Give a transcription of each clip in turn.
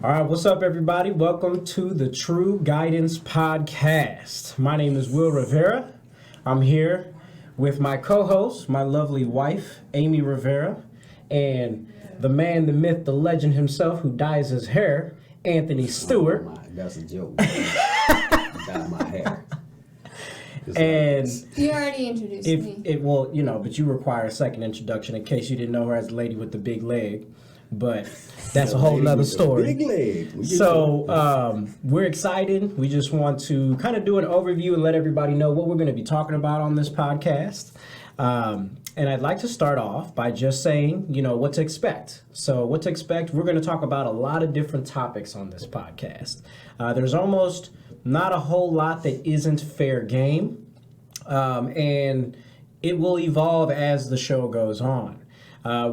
All right, what's up, everybody? Welcome to the True Guidance Podcast. My name is Will Rivera. I'm here with my co-host, my lovely wife, Amy Rivera, and the man, the myth, the legend himself who dyes his hair, Anthony Stewart. Oh my, that's a joke. Dye my hair. And you already introduced me. But you require a second introduction in case you didn't know her as the lady with the big leg. But that's a whole nother story. Big leg. So we're excited. We just want to kind of do an overview and let everybody know what we're going to be talking about on this podcast. And I'd like to start off by just saying, what to expect. So what to expect, we're going to talk about a lot of different topics on this podcast. There's almost not a whole lot that isn't fair game. And it will evolve as the show goes on.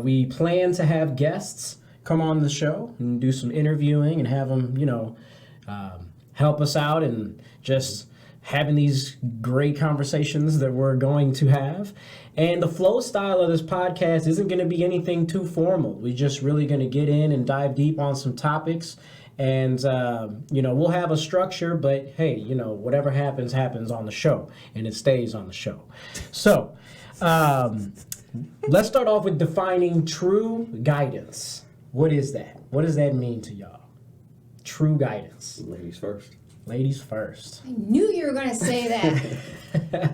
We plan to have guests come on the show and do some interviewing and have them, help us out and just having these great conversations that we're going to have. And the flow style of this podcast isn't going to be anything too formal. We're just really going to get in and dive deep on some topics. And, we'll have a structure, but hey, whatever happens on the show and it stays on the show. So, let's start off with defining true guidance. What is that? What does that mean to y'all? True guidance. Ladies first. Ladies first. I knew you were going to say that.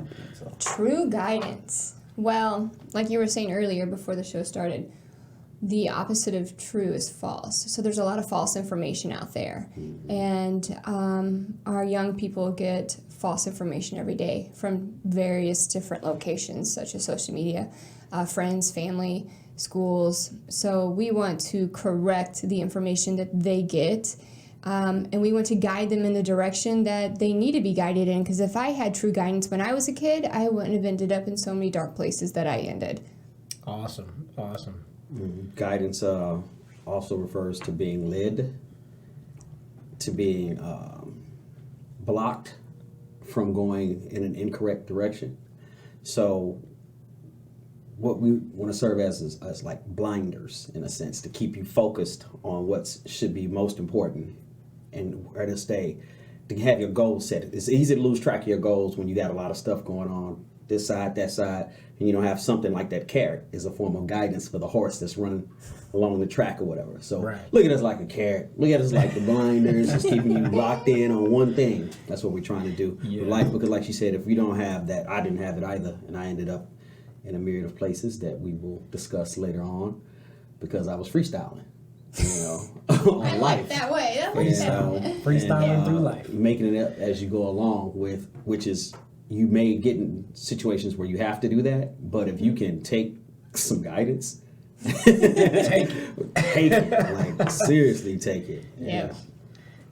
True guidance. Well, like you were saying earlier before the show started, the opposite of true is false. So there's a lot of false information out there. Mm-hmm. And our young people get false information every day from various different locations, such as social media, friends, family, schools. So we want to correct the information that they get. And we want to guide them in the direction that they need to be guided in. Because if I had true guidance when I was a kid, I wouldn't have ended up in so many dark places that I ended. Awesome. Mm-hmm. Guidance also refers to being led, to being blocked from going in an incorrect direction. So what we want to serve as like blinders, in a sense, to keep you focused on what should be most important and where to stay, to have your goals set. It's easy to lose track of your goals when you got a lot of stuff going on, this side, that side, and you don't have something like that carrot is a form of guidance for the horse that's running along the track or whatever. So right. Look at us like a carrot. Look at us like the blinders, just keeping you locked in on one thing. That's what we're trying to do with life. Because like she said, if we don't have that, I didn't have it either, and I ended up in a myriad of places that we will discuss later on because I was freestyling, on life. That way. Freestyling through life. Making it up as you go along which is, you may get in situations where you have to do that, but if you can take some guidance, take it. Like, seriously take it. Yeah.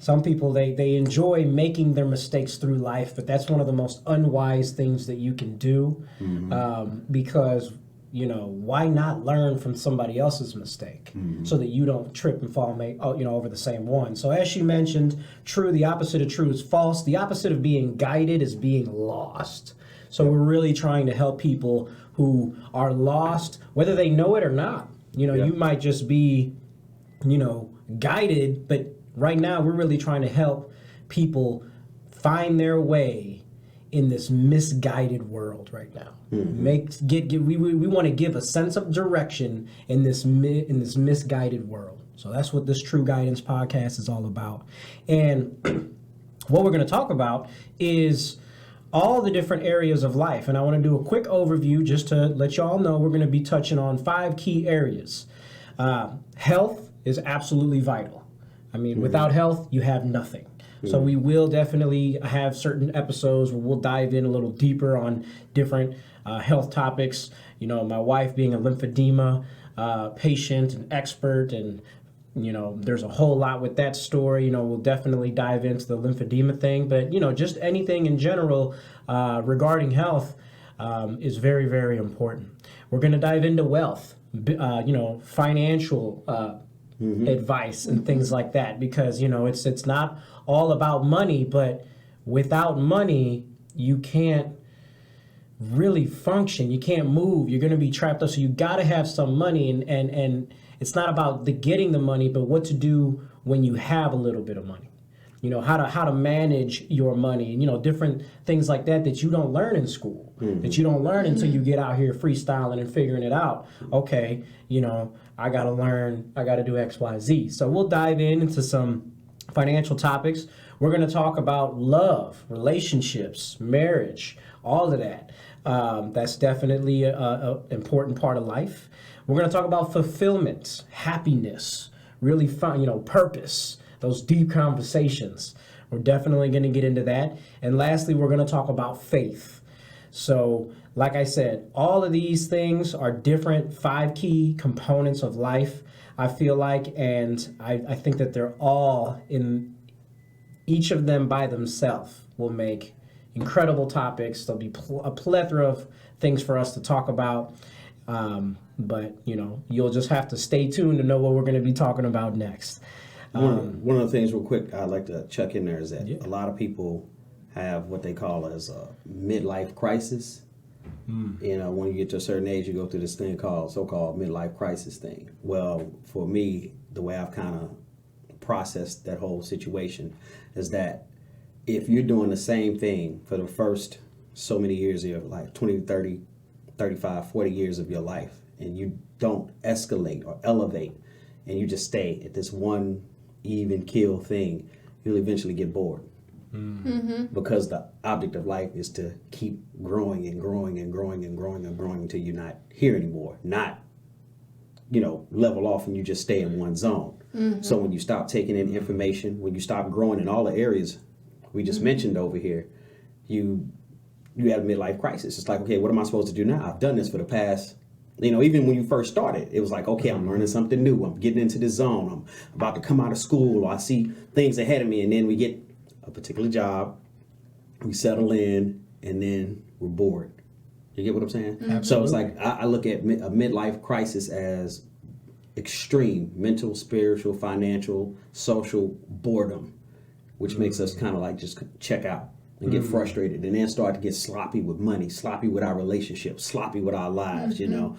Some people, they enjoy making their mistakes through life, but that's one of the most unwise things that you can do. Mm-hmm. Because, why not learn from somebody else's mistake so that you don't trip and fall over the same one. So as she mentioned, true, the opposite of true is false. The opposite of being guided is being lost. So we're really trying to help people who are lost, whether they know it or not. You might just be, guided, but right now we're really trying to help people find their way in this misguided world right now. Mm-hmm. We want to give a sense of direction in this misguided world. So that's what this True Guidance podcast is all about. And what we're going to talk about is all the different areas of life. And I want to do a quick overview just to let y'all know we're going to be touching on 5 key areas. Health is absolutely vital. Without health, you have nothing. So we will definitely have certain episodes where we'll dive in a little deeper on different health topics. My wife being a lymphedema patient and expert, and there's a whole lot with that story. We'll definitely dive into the lymphedema thing, but just anything in general regarding health is very, very important. We're going to dive into wealth, financial advice and things like that, because it's not all about money, but without money you can't really function, you can't move, you're going to be trapped up. So you got to have some money, and it's not about the getting the money, but what to do when you have a little bit of money. You know, how to manage your money, and, you know, different things like that that you don't learn in school, that you don't learn until you get out here freestyling and figuring it out. Okay, you know, I got to do X, Y, Z. So we'll dive into some financial topics. We're going to talk about love, relationships, marriage, all of that. That's definitely a important part of life. We're going to talk about fulfillment, happiness, really fun, you know, purpose, those deep conversations. We're definitely going to get into that. And lastly, we're going to talk about faith. So, like I said, all of these things are different 5 key components of life, I feel like, and I think that they're all in, each of them by themselves will make incredible topics. There'll be a plethora of things for us to talk about. But, you know, you'll just have to stay tuned to know what we're going to be talking about next. One of the things real quick I'd like to check in there is that a lot of people have what they call as a midlife crisis. You know, when you get to a certain age, you go through this thing called so-called midlife crisis thing. Well, for me, the way I've kind of processed that whole situation is that if you're doing the same thing for the first so many years of your life, 20, 30, 35, 40 years of your life, and you don't escalate or elevate, and you just stay at this one even kill thing, you'll eventually get bored. Because the object of life is to keep growing and growing and growing and growing and growing until you're not here anymore. Not, you know, level off and you just stay in one zone. So when you stop taking in information, when you stop growing in all the areas we just mentioned over here, you have a midlife crisis. It's like, okay, what am I supposed to do now? I've done this for the past, you know, even when you first started, it was like, okay, I'm learning something new. I'm getting into this zone. I'm about to come out of school. Or I see things ahead of me, and then we get a particular job, we settle in, and then we're bored. You get what I'm saying? Absolutely. So it's like I look at a midlife crisis as extreme mental, spiritual, financial, social boredom, which makes us kind of like just check out and get frustrated, and then start to get sloppy with money, sloppy with our relationships, sloppy with our lives. You know,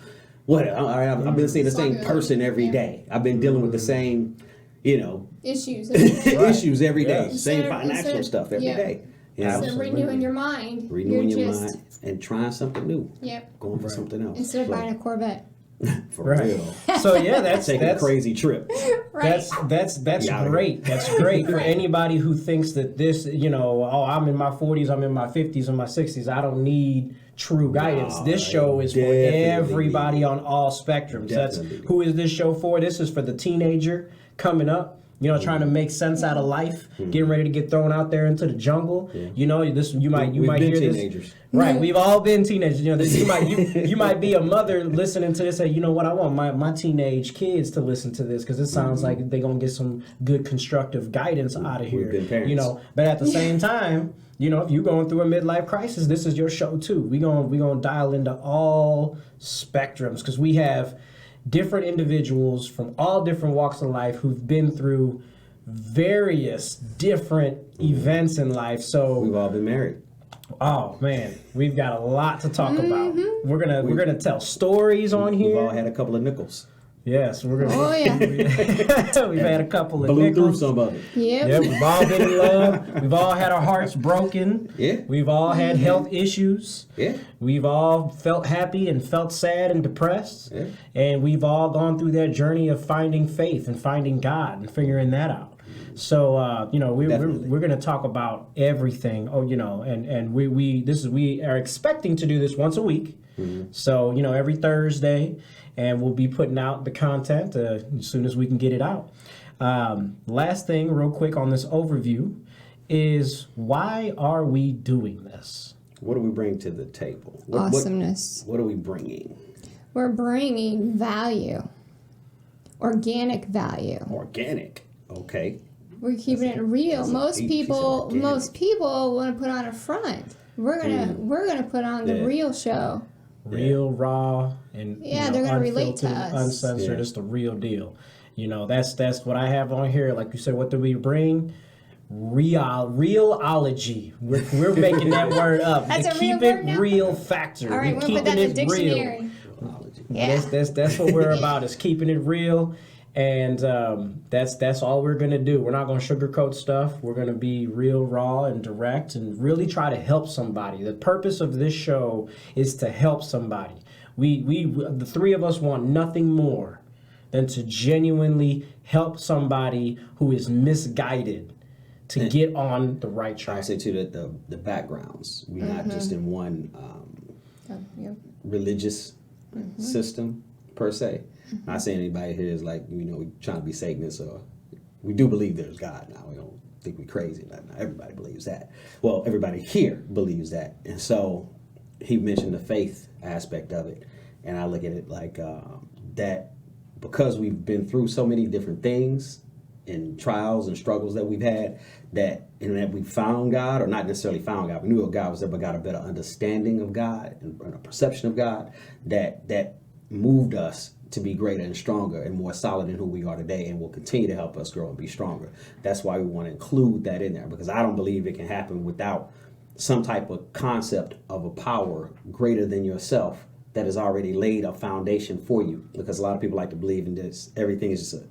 I've been seeing the same person every day. I've been dealing with the same, you know, issues issues every day. Yeah. Same financial stuff every day. You know? Instead of renewing your mind, Renewing you're your just, mind and trying something new. Yep. Going for something else. Instead of buying a Corvette. For Right. real. So yeah, that's Taking a crazy trip. Right. That's Yeah. great. That's great for anybody who thinks that this, you know, oh, I'm in my 40s, I'm in my 50s, and my 60s. I don't need true guidance. No, this show is for definitely everybody on all spectrums. Definitely. That's who is this show for? This is for the teenager coming up. You know, trying to make sense out of life, getting ready to get thrown out there into the jungle. Yeah. You know, this you might We've might been hear teenagers. this. Right, we've all been teenagers. You know, you might be a mother listening to this and say, you know what, I want my teenage kids to listen to this because it sounds like they're gonna get some good constructive guidance out of here. We've been parents. You know, but at the same time, you know, if you're going through a midlife crisis, this is your show too. We gonna dial into all spectrums because we have different individuals from all different walks of life who've been through various different events in life. So We've all been married. oh man, we've got a lot to talk about. We're gonna tell stories on We've all here. had a couple of nickels. Yes, we're gonna. Oh yeah. We've had a couple of Blew through nickels. some of it. Yep. Yeah, we've all been in love. We've all had our hearts broken. Yeah. We've all had health issues. Yeah. We've all felt happy and felt sad and depressed. Yeah. And we've all gone through that journey of finding faith and finding God and figuring that out. So you know, we're going to talk about everything. Oh, you know, and we are expecting to do this once a week. So you know, every Thursday, and we'll be putting out the content as soon as we can get it out. Last thing, real quick on this overview, is why are we doing this? What do we bring to the table? Awesomeness. What are we bringing? We're bringing value. Organic value. Organic. Okay. We're keeping it real. Most deep people piece of want to put on a front. We're gonna put on the Yeah. real show. Real, raw, and Yeah, they're gonna relate to unfiltered, us. uncensored. Yeah. It's the real deal. You know, that's what I have on here. Like you said, what do we bring? Realology. We're making that word up. That's The a real keep word it now? real factor. All right, We're we'll put that in the keeping it real. dictionary. Yeah. That's what we're about, is keeping it real. And that's all we're going to do. We're not going to sugarcoat stuff. We're going to be real, raw, and direct, and really try to help somebody. The purpose of this show is to help somebody. We the three of us want nothing more than to genuinely help somebody who is misguided to get on the right track. I say too that the backgrounds, we're not just in one religious system per se. Not saying anybody here is like, trying to be Satanist, or we do believe there's God now. We don't think we're crazy. Not everybody believes that. Well, everybody here believes that. And so he mentioned the faith aspect of it. And I look at it like that because we've been through so many different things and trials and struggles that we've had, that we found God, or not necessarily found God. We knew what God was there, but got a better understanding of God and a perception of God that moved us to be greater and stronger and more solid in who we are today, and will continue to help us grow and be stronger. That's why we want to include that in there, because I don't believe it can happen without some type of concept of a power greater than yourself that has already laid a foundation for you. Because a lot of people like to believe in this, everything is just an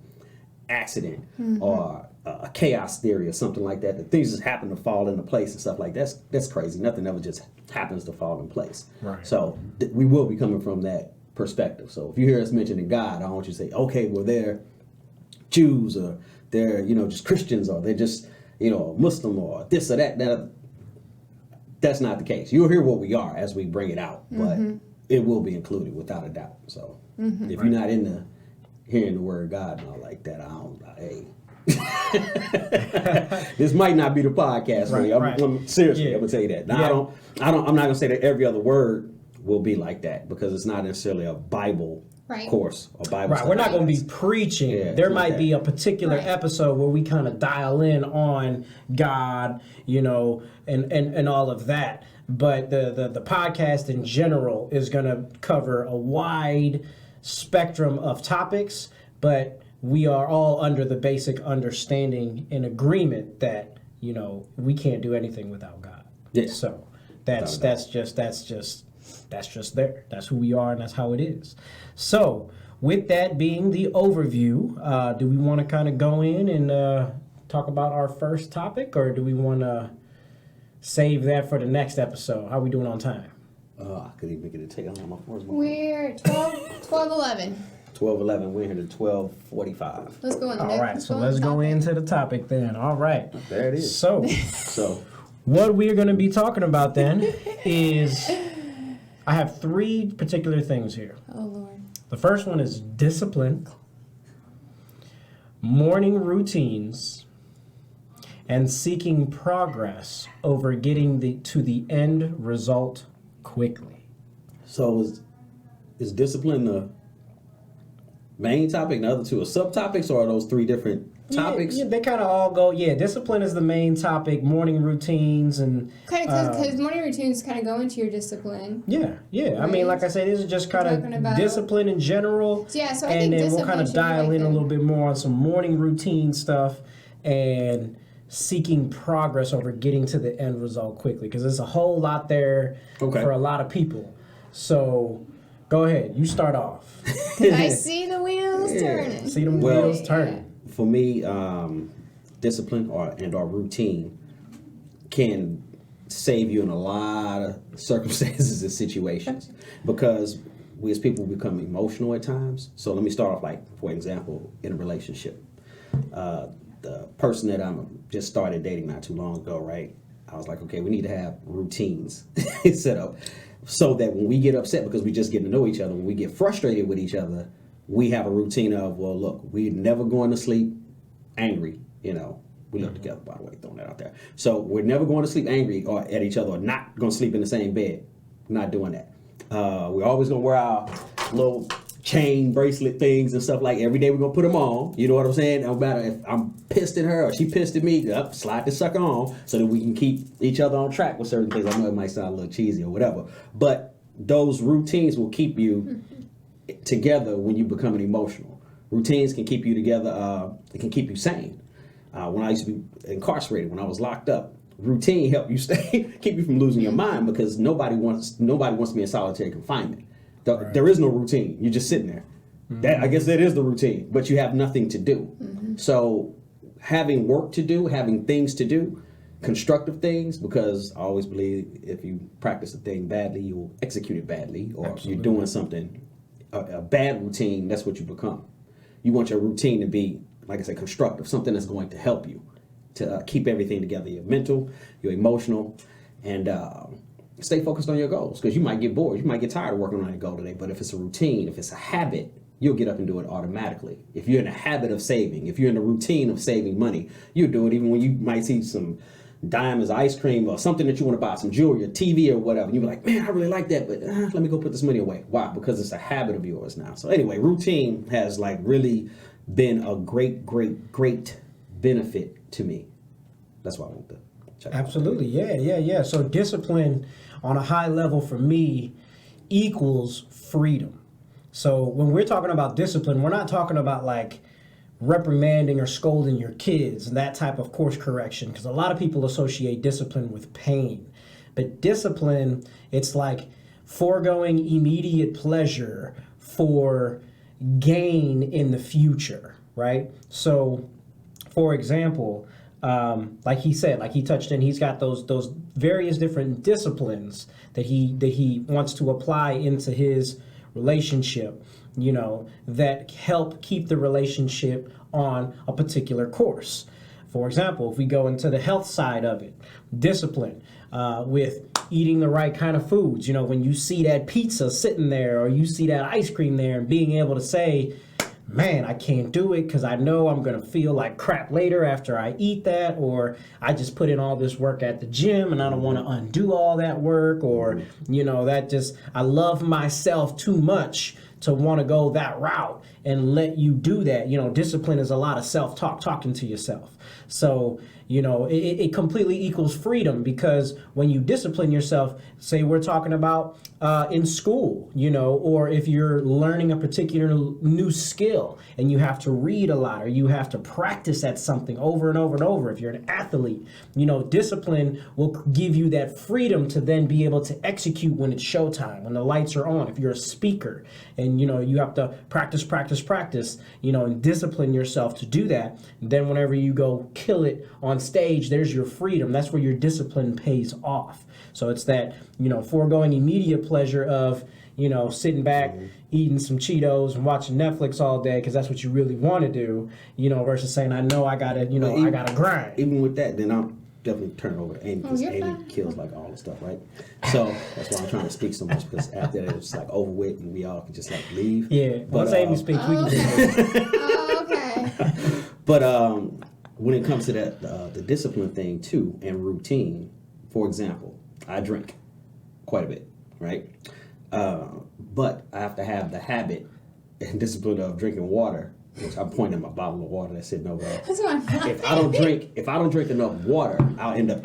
accident or a chaos theory or something like that. That things just happen to fall into place and stuff like that. That's crazy. Nothing ever just happens to fall in place. Right. So we will be coming from that perspective. So if you hear us mentioning God, I don't want you to say, okay, well, they're Jews, or they're just Christians, or they're just Muslim, or this or that. That's not the case. You'll hear what we are as we bring it out, but it will be included without a doubt. So if you're not into hearing the word God and all like that, hey. This might not be the podcast for you. I'm seriously, I'm gonna tell you that. Now, I'm not gonna say that every other word will be like that, because it's not necessarily a Bible course or Bible study. We're not going to be preaching. There might be a particular episode where we kind of dial in on God, and all of that. But the podcast in general is going to cover a wide spectrum of topics, but we are all under the basic understanding and agreement that, we can't do anything without God. Yeah. So that's just there. That's who we are, and that's how it is. So, with that being the overview, do we want to kind of go in and talk about our first topic, or do we want to save that for the next episode? How are we doing on time? I could even get a take on my phone. We're 12:11. 12:11. We're here to 12:45. Let's go in. All right, so let's go into the topic then. All right. There it is. So what we're going to be talking about then is, I have three particular things here. Oh, Lord. The first one is discipline, morning routines, and seeking progress over getting to the end result quickly. So is discipline the main topic, and the other two are subtopics, or are those three different topics? Yeah, they kind of all go. Yeah, discipline is the main topic. Morning routines and kind of because morning routines kind of go into your discipline. Yeah. Right? I mean, like I said, this is just kind of discipline in general. So I and think then we'll kind of dial in a little bit more on some morning routine stuff and seeking progress over getting to the end result quickly, because there's a whole lot there for a lot of people. So go ahead, you start off. I see the wheels turning. See the wheels turning. For me, discipline or routine can save you in a lot of circumstances and situations, because we as people become emotional at times. So let me start off, like, for example, in a relationship. The person that I'm just started dating not too long ago, right? I was like, okay, we need to have routines set up so that when we get upset because we just get to know each other, when we get frustrated with each other, we have a routine of, well, look, we're never going to sleep angry. We live together, by the way, throwing that out there. So we're never going to sleep angry or at each other, or not going to sleep in the same bed. We're not doing that. We're always going to wear our little chain bracelet things and stuff, like every day we're going to put them on. You know what I'm saying? No matter if I'm pissed at her or she pissed at me, slide this sucker on so that we can keep each other on track with certain things. I know it might sound a little cheesy or whatever, but those routines will keep you together when you become emotional. Routines can keep you together. It can keep you sane. When I used to be incarcerated, when I was locked up, routine helped you keep you from losing your mind, because nobody wants to be in solitary confinement. There is no routine. You're just sitting there. That, I guess that is the routine, but you have nothing to do. So having work to do, having things to do, constructive things, because I always believe if you practice a thing badly, you will execute it badly, or if you're doing something, a bad routine, that's what you become. You want your routine to be, like I said, constructive, something that's going to help you to keep everything together, your mental, your emotional, and stay focused on your goals, because you might get bored, you might get tired of working on your goal today, but if it's a routine, if it's a habit, you'll get up and do it automatically. If you're in a habit of saving, if you're in a routine of saving money, you'll do it even when you might see some diamonds, ice cream, or something that you want to buy, some jewelry, a TV or whatever. You'll be like, man, I really like that, but let me go put this money away. Why? Because it's a habit of yours now. So anyway, routine has like really been a great benefit to me. That's why I want to check out. Absolutely, yeah. So discipline on a high level for me equals freedom. So when we're talking about discipline, we're not talking about like reprimanding or scolding your kids and that type of course correction, because a lot of people associate discipline with pain. But discipline, it's like foregoing immediate pleasure for gain in the future, right? So, for example, like he said, like he touched in, he's got those various different disciplines that he wants to apply into his relationship, you know, that help keep the relationship on a particular course. For example, if we go into the health side of it, discipline with eating the right kind of foods. You know, when you see that pizza sitting there or you see that ice cream there, and being able to say, man, I can't do it because I know I'm going to feel like crap later after I eat that, or I just put in all this work at the gym and I don't want to undo all that work, or, you know, that just, I love myself too much to want to go that route and let you do that. You know, discipline is a lot of self-talk, talking to yourself. So, you know, it completely equals freedom, because when you discipline yourself, say we're talking about in school, you know, or if you're learning a particular new skill and you have to read a lot, or you have to practice at something over and over and over. If you're an athlete, you know, discipline will give you that freedom to then be able to execute when it's showtime, when the lights are on. If you're a speaker and, you know, you have to practice, you know, and discipline yourself to do that, then whenever you go kill it on stage, there's your freedom. That's where your discipline pays off. So it's that, you know, foregoing immediate pleasure of, you know, sitting back, eating some Cheetos and watching Netflix all day because that's what you really want to do, you know, versus saying, I know I gotta, you know, I gotta grind. Even with that, then I'll definitely turn it over to Amy, because Amy kills like all the stuff, right? So that's why I'm trying to speak so much, because after that it's like over with and we all can just like leave. Yeah, but once Amy speaks, we can Oh, okay. But when it comes to that, the discipline thing too, and routine, for example, I drink quite a bit, right? But I have to have the habit and discipline of drinking water, which I'm pointing at my bottle of water that's sitting over there. That's what I'm If I don't drink enough water, I'll end up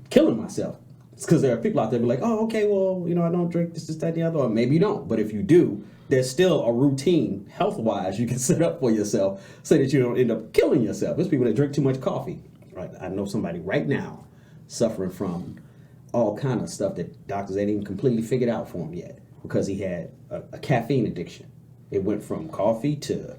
killing myself. It's because there are people out there who are like, oh, okay, well, you know, I don't drink this, that, and the other, or maybe you don't. But if you do, there's still a routine, health-wise, you can set up for yourself so that you don't end up killing yourself. There's people that drink too much coffee. Right? I know somebody right now suffering from all kind of stuff that doctors ain't even completely figured out for him yet, because he had a caffeine addiction. It went from coffee to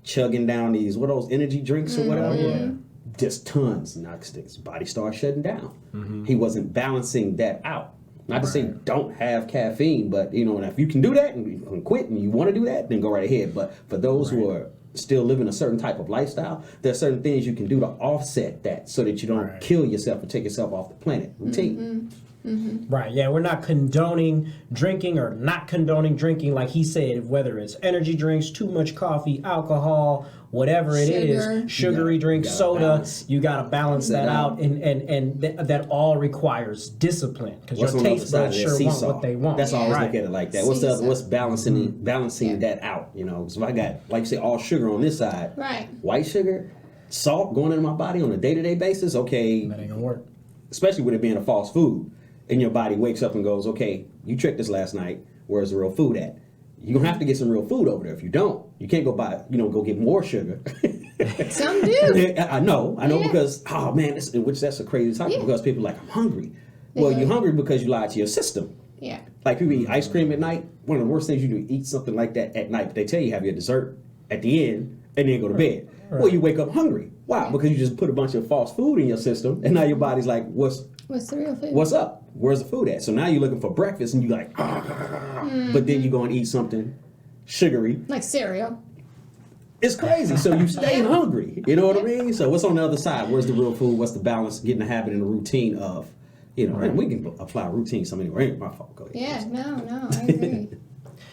chugging down these, what are those, energy drinks or whatever? Yeah. Just tons. Now his body started shutting down. He wasn't balancing that out. Not to say don't have caffeine, but, you know, if you can do that and you can quit and you want to do that, then go right ahead. But for those who are still living a certain type of lifestyle, there are certain things you can do to offset that so that you don't kill yourself or take yourself off the planet. Routine. Right, yeah, we're not condoning drinking or not condoning drinking, like he said, whether it's energy drinks, too much coffee, alcohol, whatever it is, sugary drinks, soda, you got to balance that out, and that all requires discipline, because your taste buds sure want what they want. That's always look at it like that. What's balancing that out, you know? So if I got, like you say, all sugar on this side, white sugar, salt going into my body on a day-to-day basis, okay. That ain't gonna work. Especially with it being a false food. And your body wakes up and goes, okay, you tricked us last night. Where's the real food at? You're going to have to get some real food over there. If you don't, you can't go buy, go get more sugar. Some do. I know, because, oh man, that's a crazy topic, because people are like, I'm hungry. Well, you're hungry because you lied to your system. Yeah. Like people eat ice cream at night. One of the worst things you do, eat something like that at night. But they tell you have your dessert at the end and then go to bed. Right. Well, you wake up hungry. Why? Because you just put a bunch of false food in your system, and now your body's like, what's the real food? What's up? Where's the food at? So now you're looking for breakfast, and you're like, but then you go and eat something sugary. Like cereal. It's crazy. So you stay hungry. You know what I mean? So what's on the other side? Where's the real food? What's the balance? Getting the habit and the routine of, and we can apply routine some anywhere. Ain't my fault. Go ahead. Yeah, no, I agree.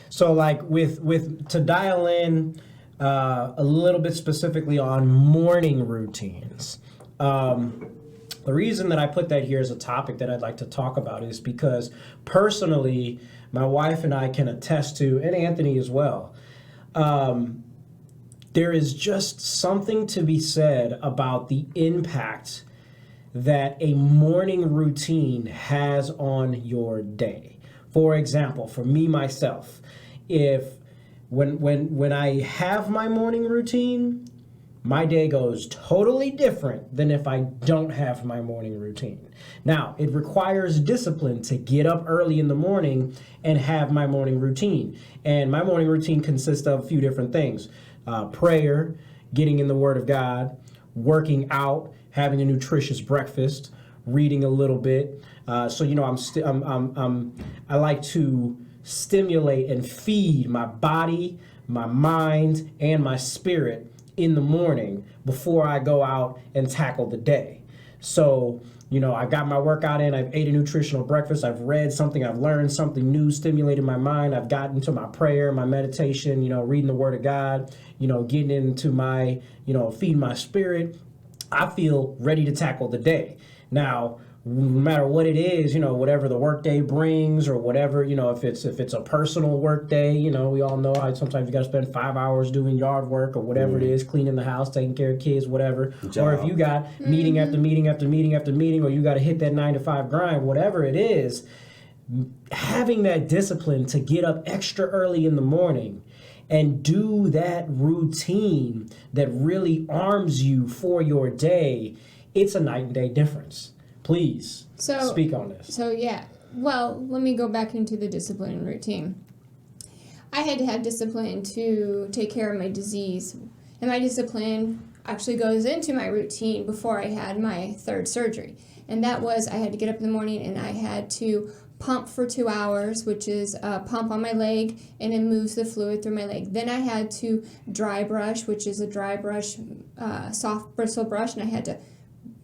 So like with to dial in a little bit specifically on morning routines. The reason that I put that here as a topic that I'd like to talk about is because personally, my wife and I can attest to, and Anthony as well, there is just something to be said about the impact that a morning routine has on your day. For example, for me, myself, when I have my morning routine, my day goes totally different than if I don't have my morning routine. Now, it requires discipline to get up early in the morning and have my morning routine. And my morning routine consists of a few different things. Prayer, getting in the Word of God, working out, having a nutritious breakfast, reading a little bit. I like to stimulate and feed my body, my mind, and my spirit in the morning before I go out and tackle the day. So, I've got my workout in, I've ate a nutritional breakfast, I've read something, I've learned something new, stimulated my mind, I've gotten to my prayer, my meditation, reading the Word of God, getting into my, feeding my spirit. I feel ready to tackle the day. Now, no matter what it is, whatever the workday brings or whatever, if it's a personal workday, we all know how sometimes you got to spend 5 hours doing yard work or whatever it is, cleaning the house, taking care of kids, whatever. Or if you got meeting after meeting after meeting after meeting, or you got to hit that 9 to 5 grind, whatever it is, having that discipline to get up extra early in the morning and do that routine that really arms you for your day, it's a night and day difference. Please speak on this. So, yeah. Well, let me go back into the discipline and routine. I had to have discipline to take care of my disease. And my discipline actually goes into my routine before I had my third surgery. And that was I had to get up in the morning and I had to pump for 2 hours, which is a pump on my leg, and it moves the fluid through my leg. Then I had to dry brush, which is a dry brush, soft bristle brush, and I had to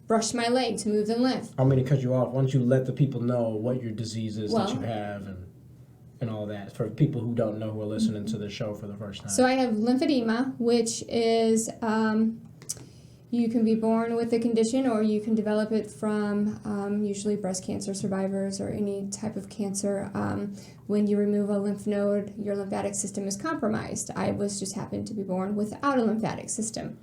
brush my leg to move the lymph. I'm going to cut you off. Why don't you let the people know what your disease is that you have and all that for people who don't know, who are listening to the show for the first time. So I have lymphedema, which is you can be born with the condition or you can develop it from usually breast cancer survivors or any type of cancer. When you remove a lymph node, your lymphatic system is compromised. I just happened to be born without a lymphatic system.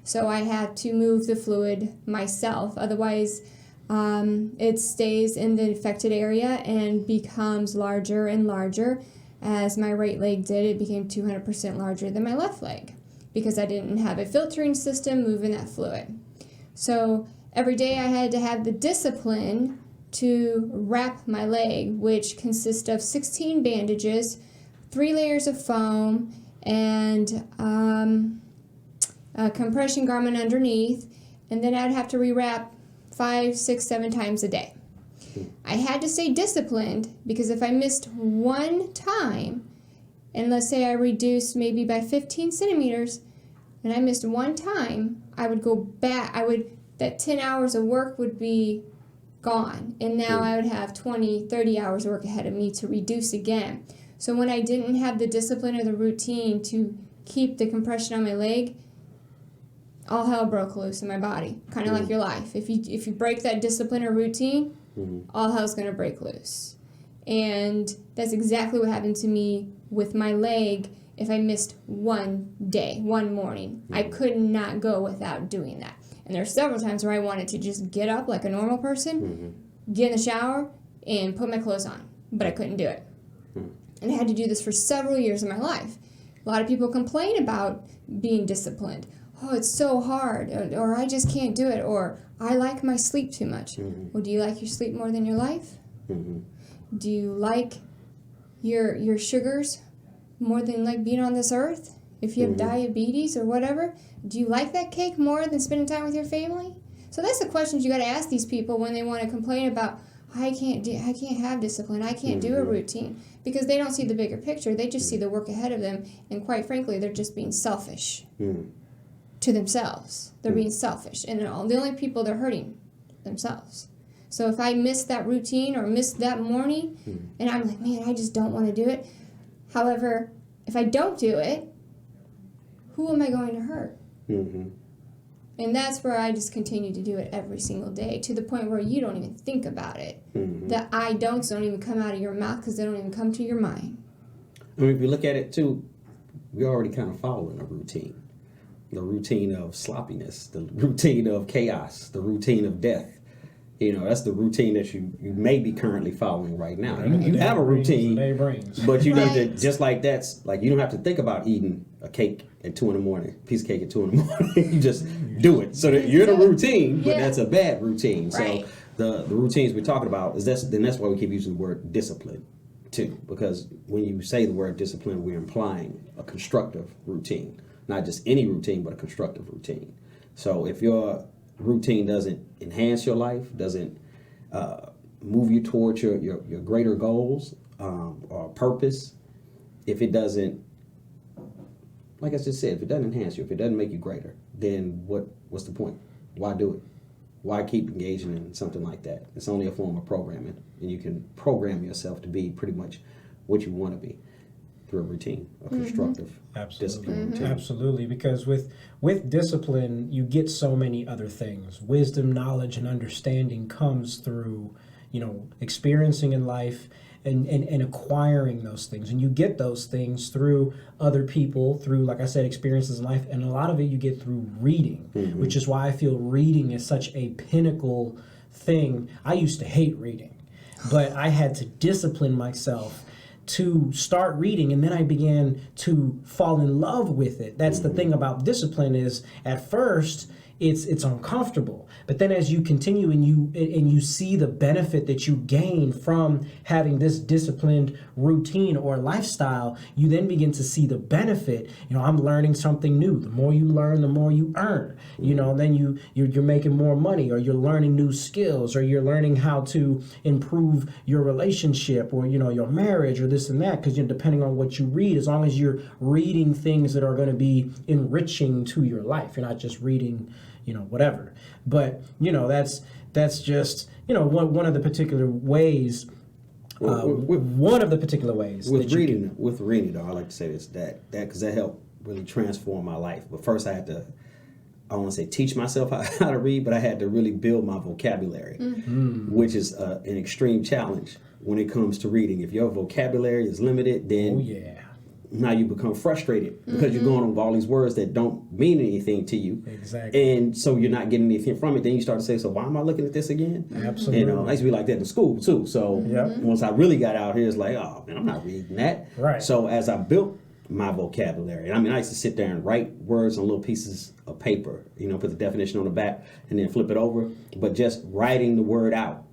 So I had to move the fluid myself. Otherwise, it stays in the affected area and becomes larger and larger. As my right leg did, it became 200% larger than my left leg because I didn't have a filtering system moving that fluid. So every day I had to have the discipline to wrap my leg, which consists of 16 bandages, 3 layers of foam, and a compression garment underneath, and then I'd have to rewrap 5, 6, 7 times a day. I had to stay disciplined because if I missed one time, and let's say I reduced maybe by 15 centimeters, and I missed one time, I would go back, that 10 hours of work would be gone, and now I would have 20, 30 hours of work ahead of me to reduce again. So when I didn't have the discipline or the routine to keep the compression on my leg, all hell broke loose in my body, kind of like your life. If you break that discipline or routine, all hell's going to break loose. And that's exactly what happened to me with my leg if I missed one day, one morning. I could not go without doing that. And there are several times where I wanted to just get up like a normal person, get in the shower, and put my clothes on. But I couldn't do it. And I had to do this for several years of my life. A lot of people complain about being disciplined. Oh, it's so hard, or I just can't do it, or I like my sleep too much. Well, do you like your sleep more than your life? Do you like your sugars more than like being on this earth? If you have diabetes or whatever, do you like that cake more than spending time with your family? So that's the questions you got to ask these people when they want to complain about, I can't have discipline, I can't do a routine, because they don't see the bigger picture. They just see the work ahead of them, and quite frankly, they're just being selfish to themselves. They're being selfish, and the only people they're hurting themselves. So if I miss that routine or miss that morning, and I'm like, man, I just don't want to do it. However, if I don't do it, who am I going to hurt? And that's where I just continue to do it every single day, to the point where you don't even think about it. The I don'ts don't even come out of your mouth because they don't even come to your mind. I mean, if you look at it too, we're already kind of following a routine. The routine of sloppiness, the routine of chaos, the routine of death. You know, that's the routine that you may be currently following right now. You have a routine, but you need to, just like that's, like you don't have to think about eating a cake at 2 a.m, piece of cake at 2 a.m. You just do it. So that you're in a routine, but that's a bad routine. Right. So the routines we're talking about, that's why we keep using the word discipline too. Because when you say the word discipline, we're implying a constructive routine. Not just any routine, but a constructive routine. So if your routine doesn't enhance your life, doesn't move you towards your greater goals or purpose, if it doesn't, like I just said, if it doesn't enhance you, if it doesn't make you greater, then what's the point? Why do it? Why keep engaging in something like that? It's only a form of programming, and you can program yourself to be pretty much what you want to be through a routine, a constructive discipline routine. Absolutely, because with discipline, you get so many other things. Wisdom, knowledge, and understanding comes through, experiencing in life and acquiring those things. And you get those things through other people, through, like I said, experiences in life. And a lot of it you get through reading, which is why I feel reading is such a pinnacle thing. I used to hate reading, but I had to discipline myself to start reading, and then I began to fall in love with it. That's the thing about discipline, is at first it's uncomfortable, but then as you continue and you see the benefit that you gain from having this disciplined routine or lifestyle, you then begin to see the benefit. I'm learning something new. The more you learn, the more you earn. Then you're making more money, or you're learning new skills, or you're learning how to improve your relationship, or your marriage, or this and that. Because depending on what you read, as long as you're reading things that are going to be enriching to your life, you're not just reading whatever. But that's just one of the particular ways. One of the particular ways with reading though, I like to say this, that because that helped really transform my life. But first I want to say teach myself how to read, but I had to really build my vocabulary, which is an extreme challenge when it comes to reading. If your vocabulary is limited, then now you become frustrated because you're going over all these words that don't mean anything to you. Exactly. And so you're not getting anything from it. Then you start to say, so why am I looking at this again? Absolutely. I used to be like that in school too. So once I really got out here, it's like, oh man, I'm not reading that. Right. So as I built my vocabulary, I used to sit there and write words on little pieces of paper, put the definition on the back and then flip it over. But just writing the word out,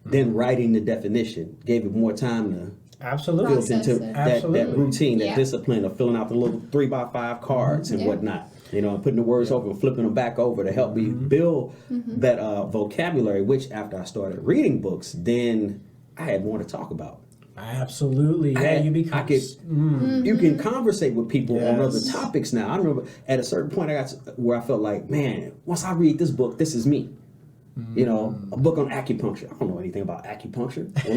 then writing the definition gave it more time to built into that routine, that discipline of filling out the little 3x5 cards and whatnot. Putting the words over and flipping them back over to help me build that vocabulary, which after I started reading books, then I had more to talk about. Absolutely. You can conversate with people on other topics now. I remember at a certain point I got to where I felt like, man, once I read this book, this is me. A book on acupuncture. I don't know anything about acupuncture. Well,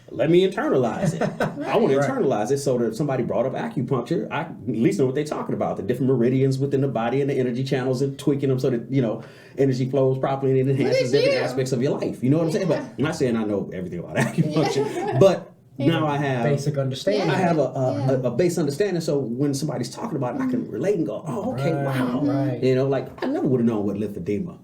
let me internalize it. I want to internalize it so that if somebody brought up acupuncture, I at least know what they're talking about. The different meridians within the body and the energy channels and tweaking them so that, energy flows properly and it enhances different aspects of your life. You know what I'm saying? But I'm not saying I know everything about acupuncture, but now I have basic understanding. I have a base understanding, so when somebody's talking about it, I can relate and go, oh, okay, wow. Right. I never would have known what lymphedema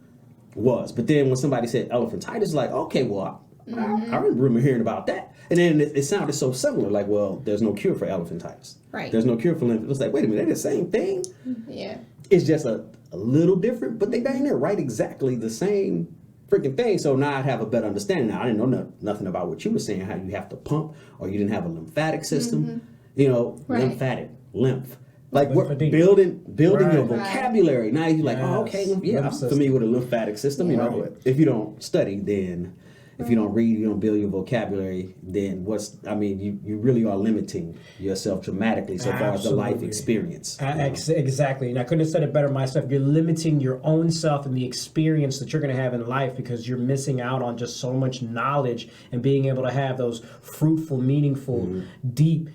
was. But then when somebody said elephantitis, like, okay, well, I remember hearing about that. And then it sounded so similar, like, well, there's no cure for elephantitis. Right. There's no cure for lymphedema. It's like, wait a minute, they're the same thing? Yeah. It's just a little different, but they dang near write exactly the same freaking thing. So now I have a better understanding. Now I didn't know nothing about what you were saying, how you have to pump, or you didn't have a lymphatic system. You know, lymph. Like we're building your vocabulary. Now you're like, oh, okay, I'm familiar with a lymphatic system. You know, if you don't study, then if you don't read, you don't build your vocabulary, then you really are limiting yourself dramatically so far as the life experience. Exactly. And I couldn't have said it better myself. You're limiting your own self and the experience that you're going to have in life because you're missing out on just so much knowledge and being able to have those fruitful, meaningful, deep,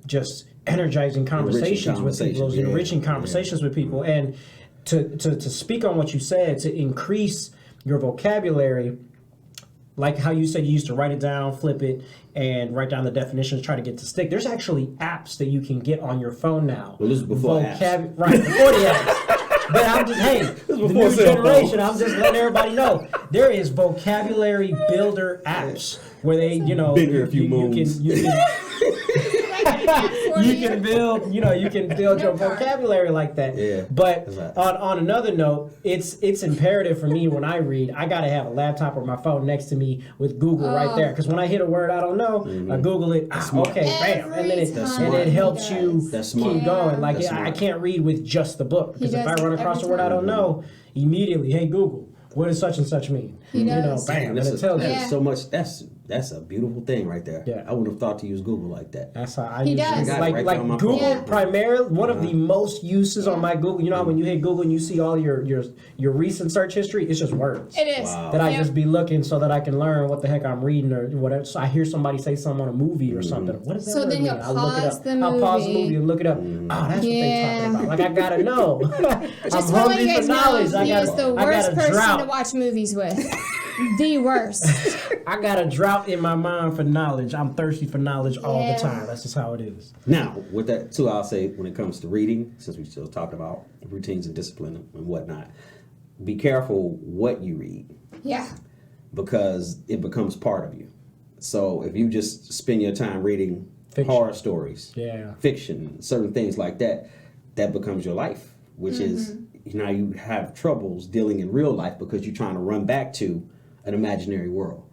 just energizing conversations with people, those enriching conversations with people. And to speak on what you said, to increase your vocabulary, like how you said you used to write it down, flip it, and write down the definitions, try to get to stick. There's actually apps that you can get on your phone now. Well, this is before apps. Right, before the apps. But I'm just, the new generation, I'm just letting everybody know. There is vocabulary builder apps where they, you know, been here a few moons. You can build your vocabulary like that. Yeah. But on another note, it's imperative for me when I read, I gotta have a laptop or my phone next to me with Google right there. Because when I hit a word I don't know, I Google it. Okay, bam, and then it helps you keep going. Like I can't read with just the book because if I run across a word I don't know, immediately, hey Google, what does such and such mean? You know, bam, and it tells you. So much. That's a beautiful thing right there. Yeah. I wouldn't have thought to use Google like that. That's how I use it. Like Google primarily, one of the most uses on my Google, you know how when you hit Google and you see all your recent search history, it's just words. It is. Wow. That I just be looking so that I can learn what the heck I'm reading or whatever. So I hear somebody say something on a movie or something. What does that word mean? I'll look it up. I'll pause the movie and look it up. Oh, that's what they're talking about. Like I gotta know. Just I'm to let you hungry for guys knowledge. know, he is the worst person drought. to watch movies with. The worst. I got a drought in my mind for knowledge. I'm thirsty for knowledge all the time. That's just how it is. Now, with that too, I'll say when it comes to reading, since we still talking about routines and discipline and whatnot, be careful what you read. Yeah. Because it becomes part of you. So if you just spend your time reading horror stories, fiction, certain things like that, that becomes your life, which is now you have troubles dealing in real life because you're trying to run back to an imaginary world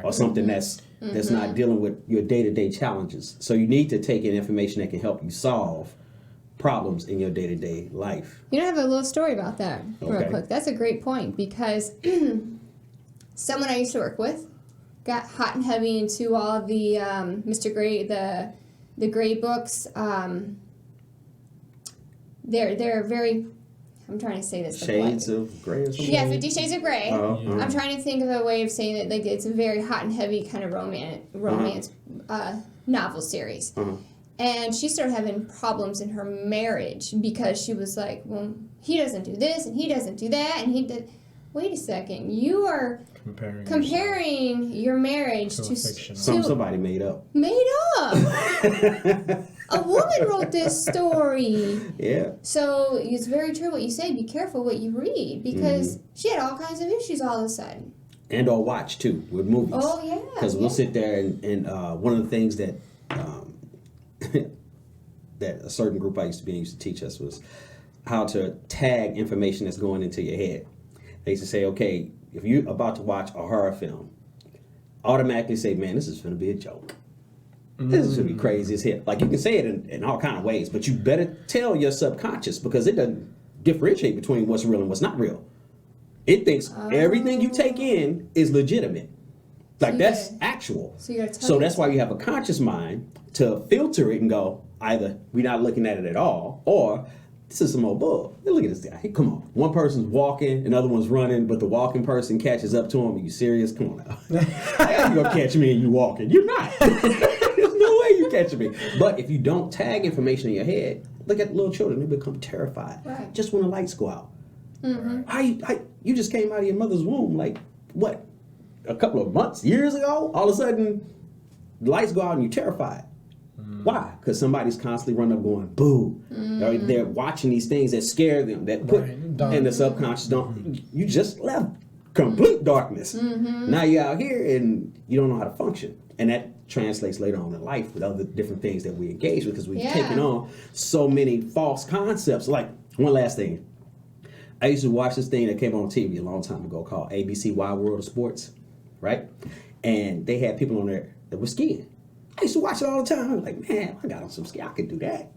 or something that's not dealing with your day-to-day challenges. So you need to take in information that can help you solve problems in your day-to-day life. You know, I have a little story about that real quick. That's a great point because someone I used to work with got hot and heavy into all of the Mr. Gray, the Gray books. They're very, I'm trying to say this. Shades of Gray or something? Yeah, 50 Shades of Grey. I'm trying to think of a way of saying it. Like it's a very hot and heavy kind of romance novel series. And she started having problems in her marriage because she was like, well, he doesn't do this and he doesn't do that and he did. Wait a second, you are comparing your marriage to somebody made up. Made up. A woman wrote this story. Yeah. So it's very true what you say. Be careful what you read because she had all kinds of issues all of a sudden. And or watch too with movies. Oh yeah. Because we'll sit there and one of the things that that a certain group I used to teach us was how to tag information that's going into your head. They used to say, okay, if you're about to watch a horror film, automatically say, man, this is going to be a joke. This is going to be crazy as hell. Like, you can say it in all kind of ways, but you better tell your subconscious because it doesn't differentiate between what's real and what's not real. It thinks everything you take in is legitimate. Like, so that's actual. So that's why you have a conscious mind to filter it and go, either we're not looking at it at all, or this is some old bull. Look at this guy. Hey, come on. One person's walking, another one's running, but the walking person catches up to him. Are you serious? Come on now. How you gonna catch me and you walking? You're not. There's no way you catching me. But if you don't tag information in your head, look at little children. They become terrified just when the lights go out. How you just came out of your mother's womb like, what, a couple of months, years ago? All of a sudden, the lights go out and you're terrified. Why? Because somebody's constantly running up going, boo. They're watching these things that scare them, that put in the subconscious, you just left complete darkness. Now you're out here and you don't know how to function. And that translates later on in life with other different things that we engage with because we've taken on so many false concepts. Like, one last thing. I used to watch this thing that came on TV a long time ago called ABC Wide World of Sports, right? And they had people on there that were skiing. I used to watch it all the time. I was like, man, I got on some ski. I could do that.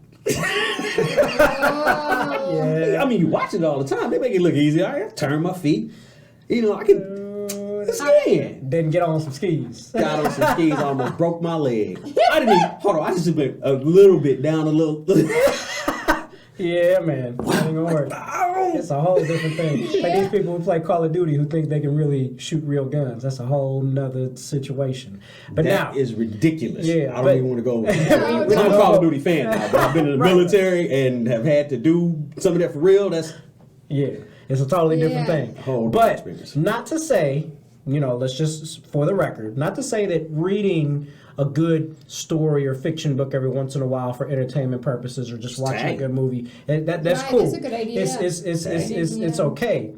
Yeah. I mean, you watch it all the time. They make it look easy. I turn my feet. You know, I can skiing. Then get on some skis. Got on some skis, almost broke my leg. I didn't even, hold on, I just went a little bit down a little. Yeah, man. That ain't gonna work. It's a whole different thing. Like these people who play Call of Duty who think they can really shoot real guns. That's a whole nother situation. But that now is ridiculous. Yeah, I don't even want to go. I'm we a don't Call go- of Duty fan now, but I've been in the military and have had to do some of that for real. That's yeah, it's a totally different Yeah. thing. Whole different But experience. not to say, let's just for the record, not to say that reading a good story or fiction book every once in a while for entertainment purposes or just watching a good movie that's Right, cool. that's a good idea. It's okay.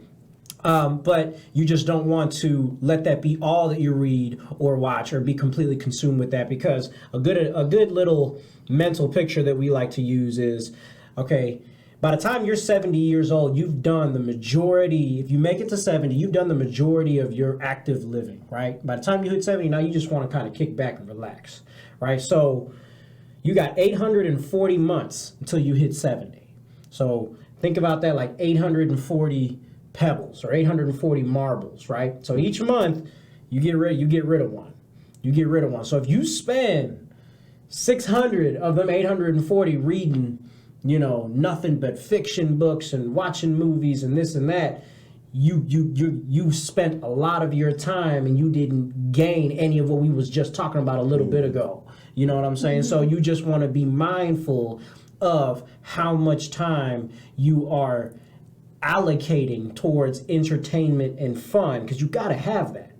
But you just don't want to let that be all that you read or watch or be completely consumed with that, because a good little mental picture that we like to use is, okay, by the time you're 70 years old, you've done the majority, if you make it to 70, you've done the majority of your active living, right? By the time you hit 70, now you just want to kind of kick back and relax, right? So you got 840 months until you hit 70. So think about that like 840 pebbles or 840 marbles, right? So each month you get rid of one. You get rid of one. So if you spend 600 of them 840 reading, nothing but fiction books and watching movies and this and that, you spent a lot of your time and you didn't gain any of what we was just talking about a little bit ago. You know what I'm saying? So you just want to be mindful of how much time you are allocating towards entertainment and fun, because you got to have that.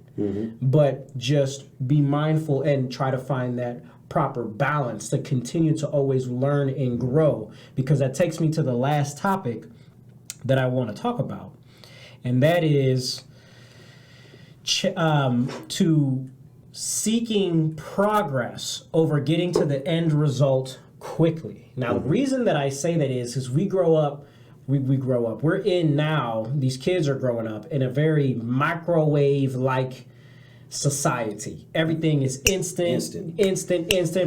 But just be mindful and try to find that proper balance to continue to always learn and grow, because that takes me to the last topic that I want to talk about, and that is to seeking progress over getting to the end result quickly. Now, the reason that I say that is because we grow up, we're in now, these kids are growing up in a very microwave-like society. Everything is instant,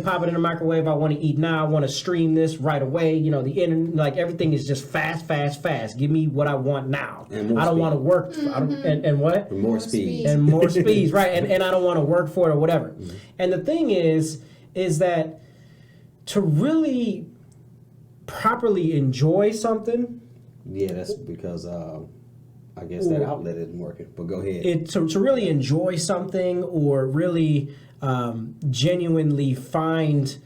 pop it in the microwave. I want to eat now. I want to stream this right away. The internet, like everything is just fast. Give me what I want now. I don't want to work. And what? And more speed. And more speeds, right? And I don't want to work for it or whatever. And the thing is that to really properly enjoy something, Yeah, that's because I guess that outlet isn't working. But go ahead. to really enjoy something or really genuinely find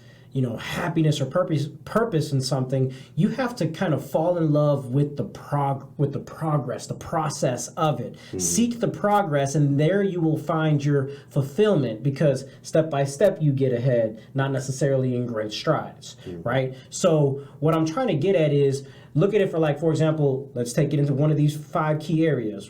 happiness or purpose in something, you have to kind of fall in love with the progress, the process of it. Seek the progress, and there you will find your fulfillment, because step by step you get ahead, not necessarily in great strides, right? So what I'm trying to get at is, look at it for example, let's take it into one of these 5 key areas,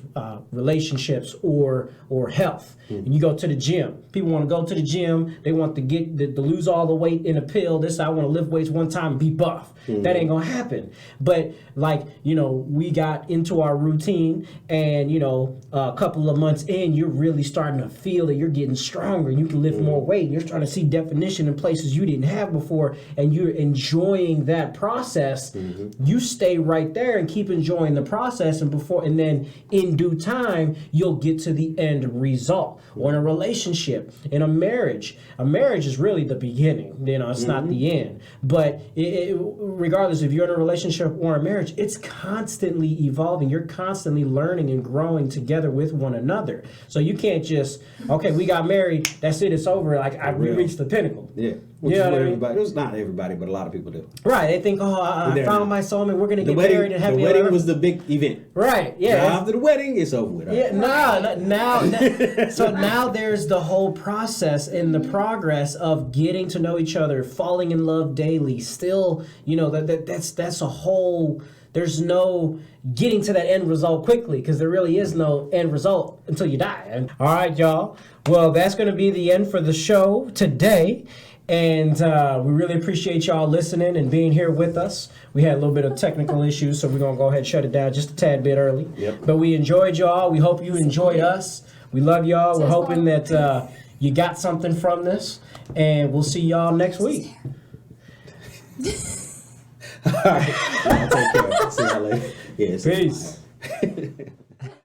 relationships or health. And you go to the gym. People want to go to the gym. They want to to lose all the weight in a pill. I want to lift weights one time and be buff. That ain't going to happen. But we got into our routine, and, a couple of months in, you're really starting to feel that you're getting stronger and you can lift more weight. And you're starting to see definition in places you didn't have before, and you're enjoying that process. You stay right there and keep enjoying the process, and then in due time you'll get to the end result. Or in a relationship, in a marriage is really the beginning. It's not the end. But regardless if you're in a relationship or a marriage, it's constantly evolving. You're constantly learning and growing together with one another. So you can't just, okay, we got married, that's it, it's over. We reached the pinnacle. Yeah. Which is what everybody, it's not everybody, but a lot of people do. Right. They think, I found my soulmate, we're going to get married and happy. The wedding was the big event. Right. Yeah. Now after the wedding, it's over with. Yeah. Now. So now there's the whole process and the progress of getting to know each other, falling in love daily. Still, that's a whole. There's no getting to that end result quickly, because there really is no end result until you die. All right, y'all. Well, that's going to be the end for the show today. And we really appreciate y'all listening and being here with us. We had a little bit of technical issues, so we're going to go ahead and shut it down just a tad bit early. Yep. But we enjoyed y'all. We hope you enjoyed us. We love y'all. We're hoping that you got something from this. And we'll see y'all next week. All right. Take care. See y'all later. Yeah, Peace.